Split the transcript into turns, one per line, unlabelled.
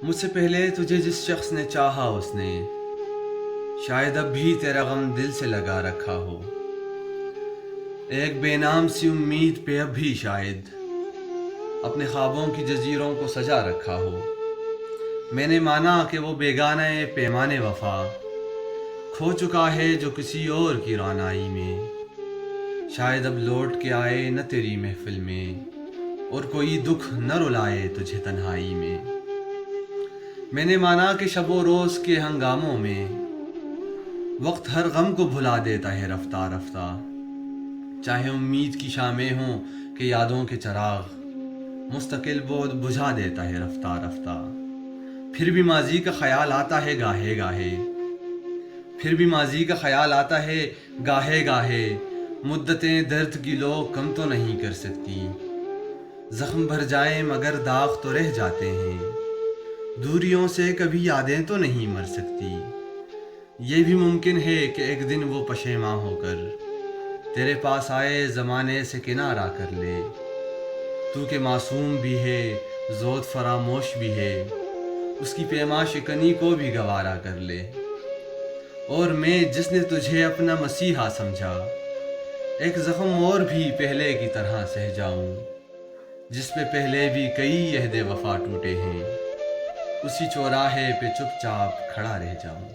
مجھ سے پہلے تجھے جس شخص نے چاہا اس نے شاید اب بھی تیرا غم دل سے لگا رکھا ہو، ایک بے نام سی امید پہ اب بھی شاید اپنے خوابوں کی جزیروں کو سجا رکھا ہو۔ میں نے مانا کہ وہ بیگانہ پیمانے وفا کھو چکا ہے جو کسی اور کی رعنائی میں، شاید اب لوٹ کے آئے نہ تیری محفل میں اور کوئی دکھ نہ رلائے تجھے تنہائی میں۔ میں نے مانا کہ شب و روز کے ہنگاموں میں وقت ہر غم کو بھلا دیتا ہے رفتہ رفتہ، چاہے امید کی شامیں ہوں کہ یادوں کے چراغ مستقل وہ بجھا دیتا ہے رفتہ رفتہ۔ پھر بھی ماضی کا خیال آتا ہے گاہے گاہے، پھر بھی ماضی کا خیال آتا ہے گاہے گاہے، مدتیں درد کی لو کم تو نہیں کر سکتی، زخم بھر جائیں مگر داغ تو رہ جاتے ہیں، دوریوں سے کبھی یادیں تو نہیں مر سکتی۔ یہ بھی ممکن ہے کہ ایک دن وہ پشیماں ہو کر تیرے پاس آئے زمانے سے کنارہ کر لے، تو کہ معصوم بھی ہے زود فراموش بھی ہے، اس کی پیما شکنی کو بھی گوارا کر لے۔ اور میں جس نے تجھے اپنا مسیحا سمجھا، ایک زخم اور بھی پہلے کی طرح سہ جاؤں، جس پہ پہلے بھی کئی عہد وفا ٹوٹے ہیں، اسی چوراہے پہ چپ چاپ کھڑا رہ جاؤں۔